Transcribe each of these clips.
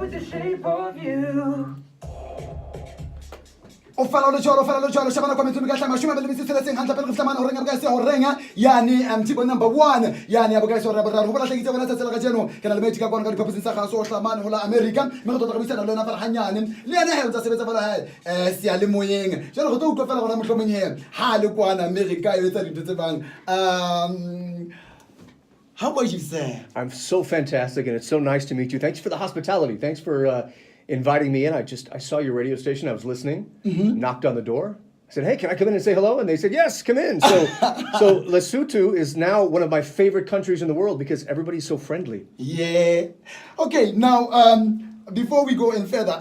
with the shape of you. O fala lo jolo shabana kwa mitsumi ka hlama shuma bele misisele seng hantla pele go flamana ho renga ka se ho renga yani mthibo number 1 yani abo ka se re ra ho bala hlekitse bona tsela ka jeno ke na le meti ka kwana ka diphaposing sa gaso o hlamana ho la America me go tota ka bisana le na fela hanyane le yena he o tsa sebetsa fela hae sia le moyeng jalo go tlo utlwa fela gona mohlomong he ha le kwana America yo etsa dintho tse bang how about you, sir? I'm so fantastic, and it's so nice to meet you. Thanks for the hospitality. Thanks for inviting me in. I saw your radio station. I was listening. Knocked on the door. I said, "Hey, can I come in and say hello?" And they said, "Yes, come in." So Lesotho is now one of my favorite countries in the world because everybody's so friendly. Yeah. Okay. Now, before we go any further,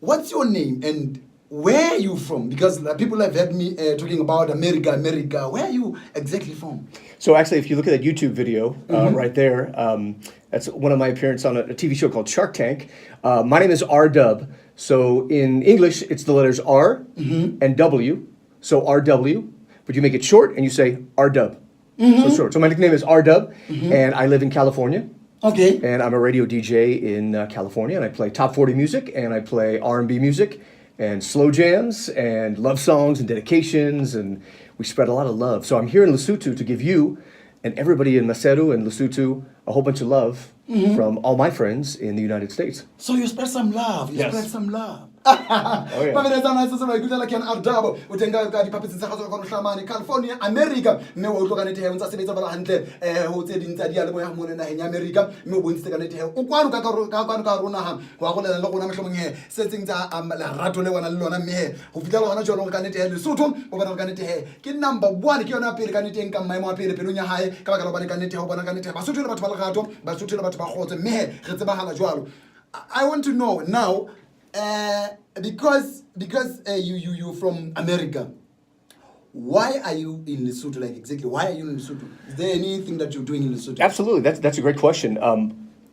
what's your name and where are you from? Because people have heard me talking about America. Where are you exactly from? So actually, if you look at that YouTube video right there, that's one of my appearances on a TV show called Shark Tank. My name is R-Dub. So in English, it's the letters R and W. So R-W. But you make it short and you say R-Dub. So short. So my nickname is R-Dub, and I live in California. Okay. And I'm a radio DJ in California, and I play top 40 music, and I play R&B music, and slow jams, and love songs, and dedications, and we spread a lot of love. So I'm here in Lesotho to give you and everybody in Maseru and Lesotho a whole bunch of love from all my friends in the United States. So you spread some love. Yes. Spread some love. Oh, yeah. Thabo utenga ka diphaposing sa gaso ka go hlamane California America mme o tlo ka nete he o ntsa sebetsa bala hantle ho tse ding tsa di ale boya mona naheng ya America mme o bontse ka nete he o kwano ka rona ha go golela le gona mohlomong he setseng tsa lerato le wana le lona mme he go fitela gona jolo ka nete he Lesotho o bona ka nete he ke number 1 ke yona pele ka nete eng ka maemo a pele pelong ya hae ka baka la bana ka nete he o bona ka nete he Basotho le batho ba lerato Basotho le batho ba khotse mme he re tseba hala jwalo. I want to know now because you from America, why are you in Lesotho? Like exactly, why are you in Lesotho? Is there anything that you're doing in Lesotho? Absolutely, that's a great question.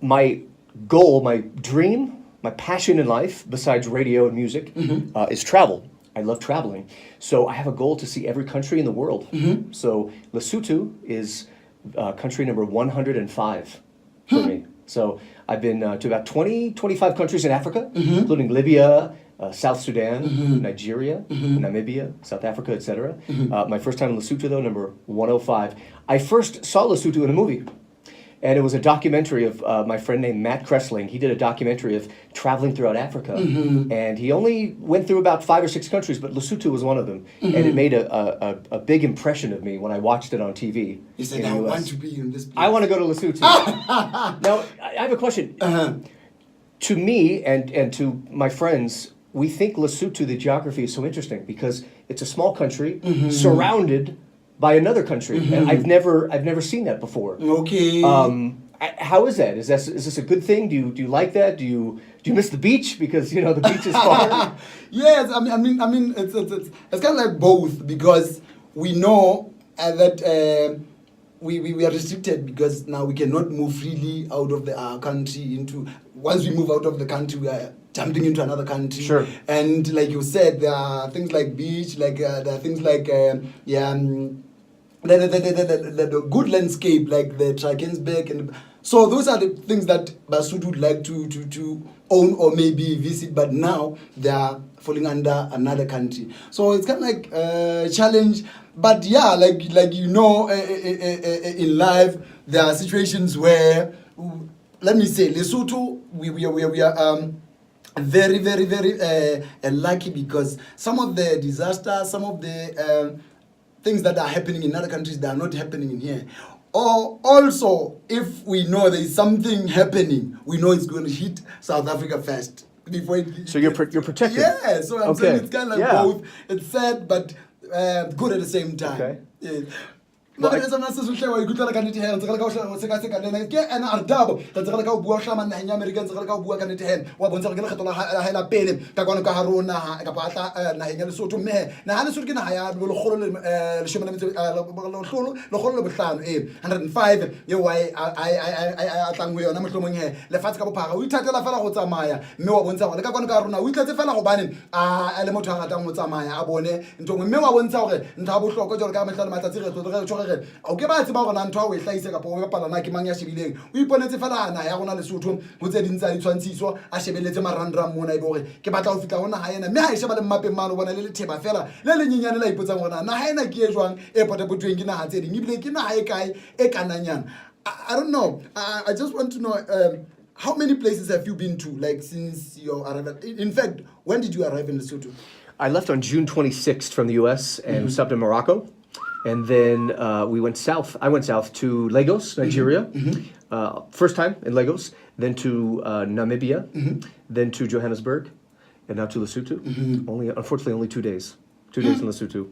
My goal, my dream, my passion in life, besides radio and music, is travel. I love traveling, so I have a goal to see every country in the world. So Lesotho is country number 105 for me. So I've been to about 25 countries in Africa, including Libya, South Sudan, Nigeria, Namibia, South Africa, etc. My first time in Lesotho, though, number 105. I first saw Lesotho in a movie. And it was a documentary of my friend named Matt Kressling. He did a documentary of traveling throughout Africa. And he only went through about 5 or 6 countries, but Lesotho was one of them. And it made a big impression of me when I watched it on TV. You said, I want to be in this place. I want to go to Lesotho. Now, I have a question. To me and to my friends, we think Lesotho, the geography is so interesting because it's a small country surrounded by another country, and I've never seen that before. Okay. How is that? Is this a good thing? Do you like that? Do you miss the beach because the beach is far? Yes, I mean it's kind of like both because we know that we are restricted because now we cannot move freely out of the country once we move out of the country we are jumping into another country. Sure. And like you said, there are things like beach, like there are things like the good landscape, like the Drakensberg, and so those are the things that Basotho would like to own or maybe visit, but now they are falling under another country. So it's kind of like a challenge, but yeah, like in life there are situations where, let me say, Lesotho, we are very lucky because some of the disasters, some of the things that are happening in other countries, they are not happening in here. Or also, if we know there is something happening, we know it's going to hit South Africa first. So you're protected. Yeah, so I'm saying it's kind of like both. It's sad, but good at the same time. Okay. Yeah. Well, I re o ke ba tseba gona ntho a o e hlaise kapa o bapala na ke mang ya shebileng o iponetse fela na ya gona Lesotho go tse dintsa di tshwantshiso a shebeletse marandrang mona e bore ke batla go fitla gona ha ena mme ha e sheba le mmapeng mano bona le theba fela le nyenyane la ipotsang gona na ha ena ke e jwang e potapotweng ke na ha tse ding ibile ke na ha e kae e kananyana. I don't know. I just want to know how many places have you been to, like since your arrival? In fact, when did you arrive in Lesotho? I left on June 26th from the U.S. and stopped in Morocco. And then we went south. I went south to Lagos, Nigeria. First time in Lagos. Then to Namibia. Then to Johannesburg. And now to Lesotho. Unfortunately, only 2 days. 2 days in Lesotho.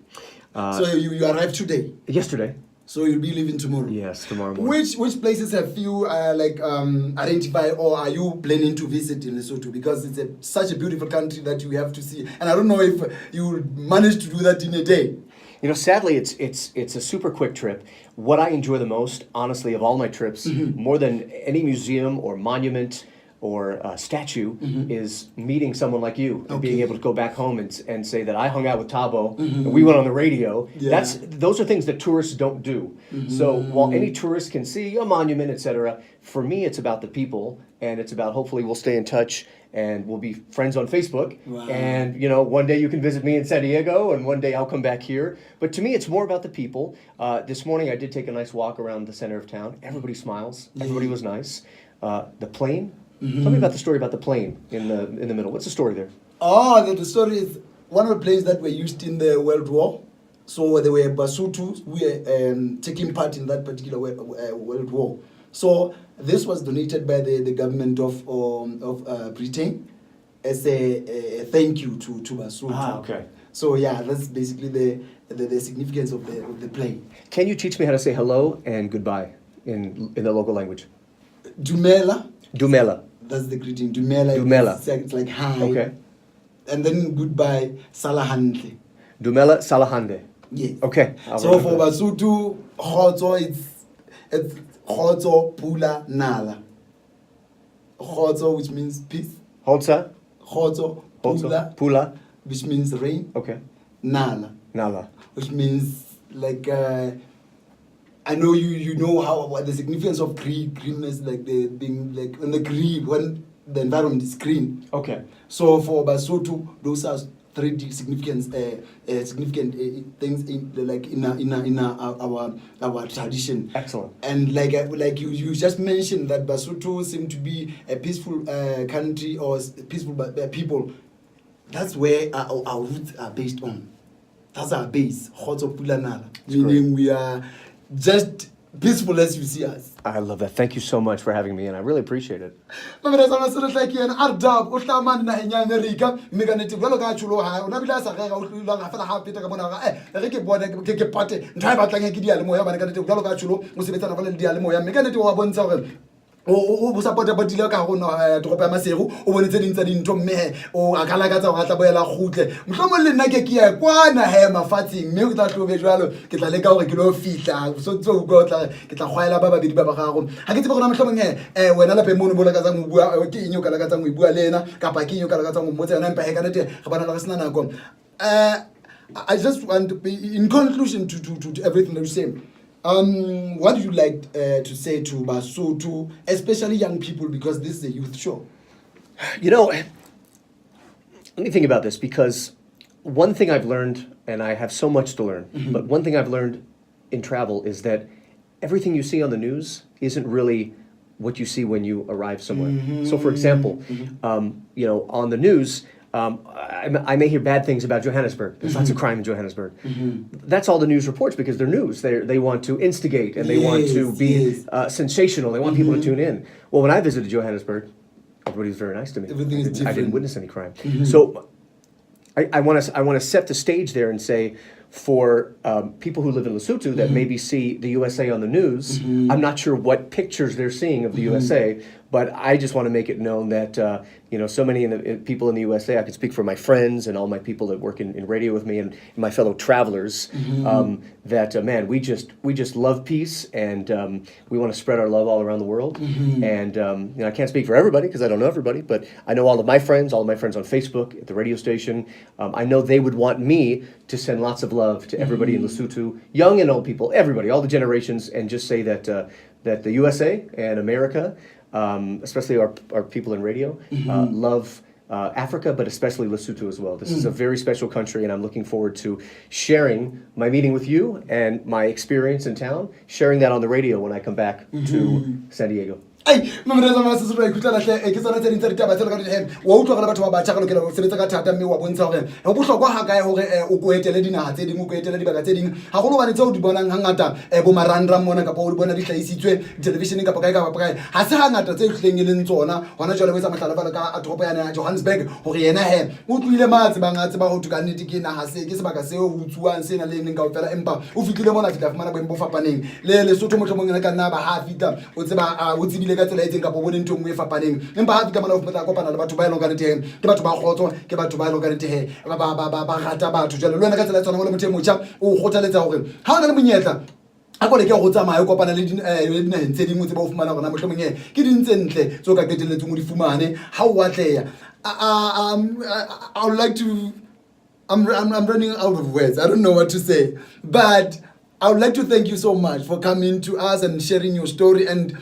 So you arrived today? Yesterday. So you'll be leaving tomorrow? Yes, tomorrow morning. Which places have you identified or are you planning to visit in Lesotho? Because it's such a beautiful country that you have to see. And I don't know if you manage to do that in a day. You know, sadly, it's a super quick trip. What I enjoy the most, honestly, of all my trips, more than any museum or monument or statue, is meeting someone like you and being able to go back home and say that I hung out with Thabo and we went on the radio. Yeah. Those are things that tourists don't do. So while any tourist can see a monument, etc., for me it's about the people, and it's about hopefully we'll stay in touch and we'll be friends on Facebook. Wow. And you know, one day you can visit me in San Diego and one day I'll come back here. But to me it's more about the people. This morning I did take a nice walk around the center of town. Everybody smiles. Everybody was nice. The plane. Tell me about the story about the plane in the middle. What's the story there? Oh, the story is one of the planes that were used in the World War. So there were Basotho who were taking part in that particular World War. So this was donated by the government of Britain as a thank you to Basotho. Ah, okay. So yeah, that's basically the significance of the plane. Can you teach me how to say hello and goodbye in the local language? Dumela. Dumela. That's the greeting. Dumela. Dumela. It's like hi. Okay. And then goodbye, Salahandle. Dumela Salahande. Yes. Okay. So for Basotho, Khotso, it's Khotso Pula Nala. Khotso, which means peace. Holza. Khotso Pula, Pula. which means rain. Okay. Nala, Nala. which means like I know you know what the significance of greenness, like the being like when the green when the environment is green. Okay. So for Basotho, those are three significant things in our tradition. Excellent. And like you just mentioned that Basotho seem to be a peaceful country or peaceful people. That's where our roots are based on. That's our base. Khotso Pula Nala. Meaning we are just peaceful as you see us. I love that. Thank you so much for having me, and I really appreciate it. o support ba dile ka go no toropo ya Maseru o bonetse dintsa dintho mme o akala ka tsa go tla boela khutle mhlomong le nna ke ya kwana he mafatsing mme o tla tlobe jwalo ke tla leka gore ke lo fitla so tso go tla ke tla khwaela ba babedi ba ba gago ha ke tsebe gona mhlomong he wena la pe mono bola ka tsa go bua ke inyo ka la ka tsa go bua lena kapa ke inyo ka la ka tsa go motse yona mpa he ka nete ga bana la sena nako I just want to be, in conclusion to everything that you say. What do you like to say to Basotho, especially young people, because this is a youth show? You know, let me think about this, because one thing I've learned, and I have so much to learn, but one thing I've learned in travel is that everything you see on the news isn't really what you see when you arrive somewhere. So, for example, you know, on the news, I may hear bad things about Johannesburg. There's lots of crime in Johannesburg. That's all the news reports because they're news. They want to instigate and they want to be sensational. They want people to tune in. Well, when I visited Johannesburg, everybody was very nice to me. Everything is different. I didn't witness any crime. So I want to set the stage there and say, for people who live in Lesotho that maybe see the USA on the news, I'm not sure what pictures they're seeing of the USA, but I just want to make it known that you know, so many people in the USA, I can speak for my friends and all my people that work in radio with me and my fellow travelers, that man, we just love peace and we want to spread our love all around the world. And you know, I can't speak for everybody because I don't know everybody, but I know all of my friends on Facebook, at the radio station. I know they would want me to send lots of love to everybody in Lesotho, young and old people, everybody, all the generations, and just say that that the USA and America, especially our people in radio, love Africa, but especially Lesotho as well. This is a very special country, and I'm looking forward to sharing my meeting with you and my experience in town, sharing that on the radio when I come back to San Diego. Ai mamreza ma se re khutla hle ke tsona tse ding tse ditaba tse le ka di wa utlwa ga batho ba batjha ka lokela go sebetsa ka thata mme wa bontsha hore go bohlokwa ha kae hore o go etele dinaga tse ding o go etele dibaka tse ding ha go lo bane tse o di bonang hangata bo marandram mona ka o di bona di hlaisitswe television ka kae ha se hangata tse hleng leng tsona hona jwale bo etsa mahlala bana ka tropo ya Johannesburg hore yena he o tlile matse ba ngatse ba go tuka nnete ke na ha se ke sebaka se o utsuwang sena le neng ka o fela empa o fitlile mona fitla fumana bo fapaneng le Lesotho motho mongwe ka nna ba ha fita o tseba o tsebile ka tsela e tseng ka bone ntwe ngwe fapaneng empa ha fita mana o feta kopana le batho ba ilong ka nthe ke batho ba khotso ke batho ba ilong ka nthe ba rata batho jalo le wena ka tsela tsona mo le motho motsha o kgothaletsa hore ha ona le monyetla a kole ke go tsamaya go kopana le dinaheng tse dingwe tse ba o fumana gona motlho mongwe ke dintse ntle tso ka keteletseng o di fumane ha o watleya I would like to I'm running out of words. I don't know what to say, but I would like to thank you so much for coming to us and sharing your story and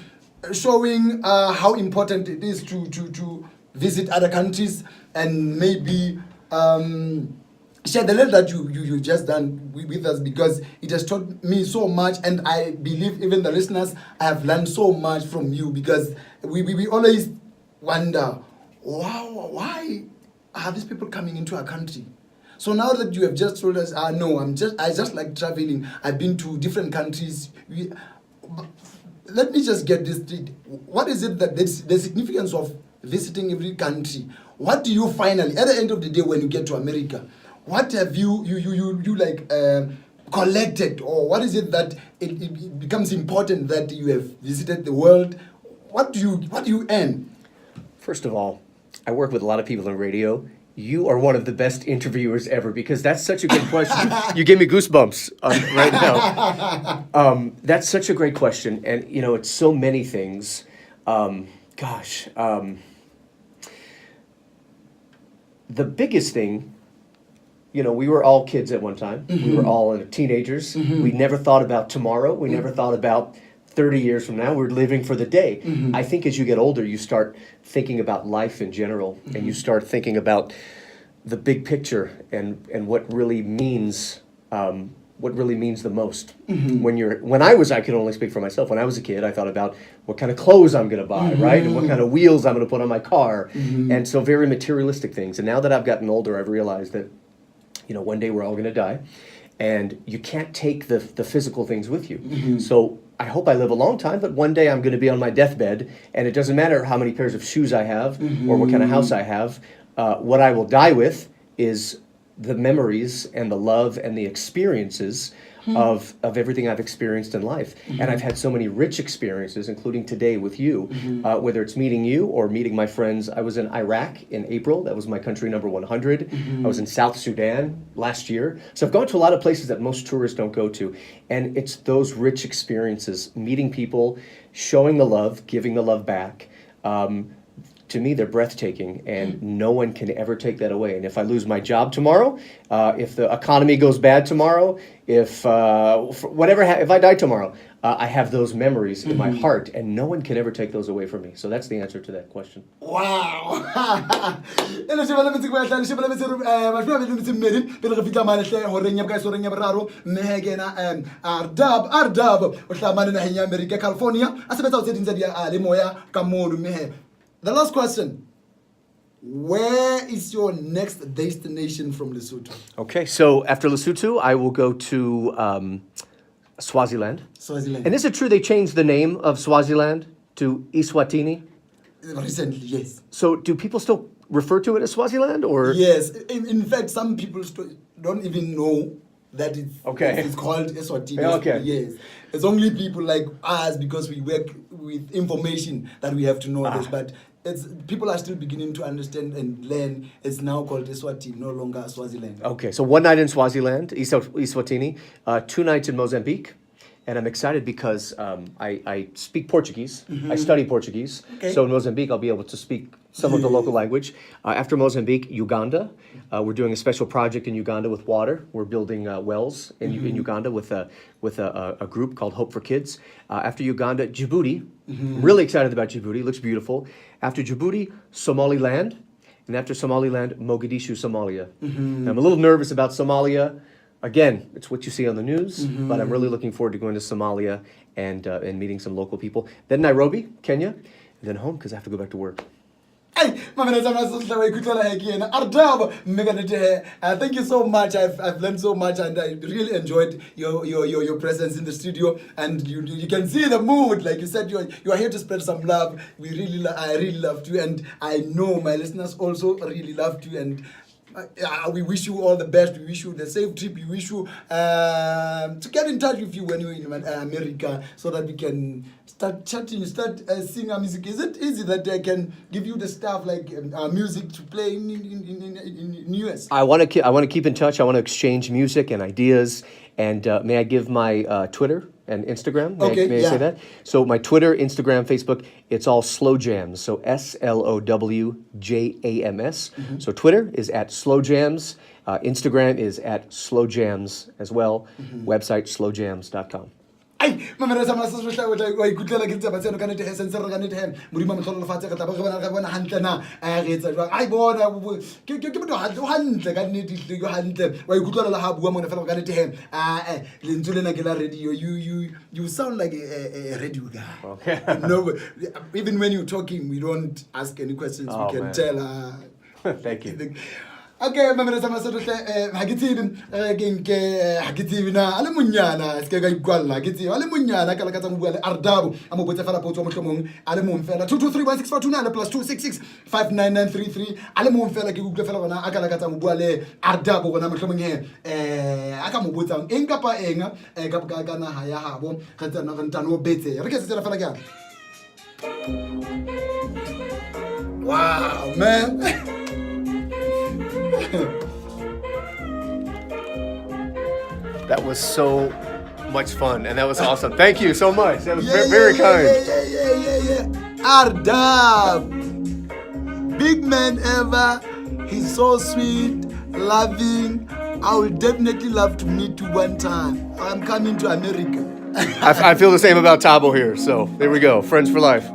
showing how important it is to visit other countries and maybe share the letter that you just done with us, because it has taught me so much, and I believe even the listeners have learned so much from you, because we always wonder, wow, why are these people coming into our country? So now that you have just told us, no, I just like traveling. I've been to different countries. Let me just get this straight. What is it that the significance of visiting every country? What do you finally, at the end of the day, when you get to America, what have you like collected, or what is it that it becomes important that you have visited the world? What do you earn? First of all, I work with a lot of people on radio. You are one of the best interviewers ever, because that's such a good question. You gave me goosebumps right now. That's such a great question. And, you know, it's so many things. The biggest thing, you know, we were all kids at one time. Mm-hmm. We were all teenagers. Mm-hmm. We never thought about tomorrow. We never thought about 30 years from now. We're living for the day. Mm-hmm. I think as you get older, you start thinking about life in general, and you start thinking about the big picture and what really means the most. Mm-hmm. I can only speak for myself. When I was a kid, I thought about what kind of clothes I'm going to buy, right? And what kind of wheels I'm going to put on my car. Mm-hmm. And so very materialistic things. And now that I've gotten older, I've realized that, you know, one day we're all going to die, and you can't take the physical things with you. Mm-hmm. So I hope I live a long time, but one day I'm going to be on my deathbed, and it doesn't matter how many pairs of shoes I have or what kind of house I have. What I will die with is the memories and the love and the experiences of everything I've experienced in life. Mm-hmm. And I've had so many rich experiences, including today with you, whether it's meeting you or meeting my friends. I was in Iraq in April. That was my country number 100. Mm-hmm. I was in South Sudan last year. So I've gone to a lot of places that most tourists don't go to. And it's those rich experiences, meeting people, showing the love, giving the love back. To me, they're breathtaking, and no one can ever take that away. And if I lose my job tomorrow, if the economy goes bad tomorrow, if I die tomorrow, I have those memories in my heart, and no one can ever take those away from me. So that's the answer to that question. Wow! The last question. Where is your next destination from Lesotho? Okay, so after Lesotho, I will go to Swaziland. Swaziland. And is it true they changed the name of Swaziland to Eswatini? Recently, yes. So do people still refer to it as Swaziland, or? Yes. In fact, some people don't even know that it's called Eswatini. Okay. Yes. It's only people like us, because we work with information, that we have to know this. But people are still beginning to understand and learn. It's now called Eswatini, no longer Swaziland. Okay, so one night in Swaziland, Eswatini, 2 nights in Mozambique, and I'm excited because I speak Portuguese. I study Portuguese. Okay. So in Mozambique, I'll be able to speak some of the local language. After Mozambique, Uganda. We're doing a special project in Uganda with water. We're building wells in Uganda with a group called Hope for Kids. After Uganda, Djibouti. Really excited about Djibouti. It looks beautiful. After Djibouti, Somaliland. And after Somaliland, Mogadishu, Somalia. And I'm a little nervous about Somalia. Again, it's what you see on the news, but I'm really looking forward to going to Somalia and meeting some local people. Then Nairobi, Kenya, and then home because I have to go back to work. Hey, thank you so much. I've learned so much, and I really enjoyed your presence in the studio. And you can see the mood, like you said, you are here to spread some love. I really loved you, and I know my listeners also really loved you. And we wish you all the best. We wish you the safe trip. We wish you to get in touch with you when you're in America, so that we can start chatting, start singing our music. Is it easy that I can give you the stuff like music to play in US? I want to keep in touch. I want to exchange music and ideas. And may I give my Twitter and Instagram? May I say that? So my Twitter, Instagram, Facebook, it's all Slow Jams. So SLOWJAMS. So Twitter is at Slow Jams. Instagram is at Slow Jams as well. Website slowjams.com. Ay, mamela sama se sohla wa ikutlela ke tsaba tseno ka nete he sense re ka nete he modimo a motlholo lefatshe ka taba re bona hantle na re etsa jwang ai bona ke motho hantle ka nete hle yo hantle wa ikutlela la ha bua mona fela ka nete he lentswe lena ke la radio. You sound like a radio guy. Okay. No, even when you're talking we don't ask any questions. We can tell. Thank you. Okay, mamela sama se sohla ha ke tsebe ha ke tsebe na ale munyana se ka ikwalla ke tsebe ale munyana ka la ka tsa mo bua le Thabo a mo botsa fela potso mo hlomong ale mo fela 22316429 plus 2665993 ale mo fela ke utlwe fela bona a ka la ka tsa mo bua le Thabo bona mo hlomong he a ka mo botsang eng kapa eng ka ka na ha ya habo ga tsana ga ntano betse re ke se tsena fela ke wow man. That was so much fun, and that was awesome. Thank you so much. That was very kind. Yeah. Thabo, big man ever. He's so sweet, loving. I would definitely love to meet you one time. I'm coming to America. I feel the same about Thabo here. So there we go. Friends for life.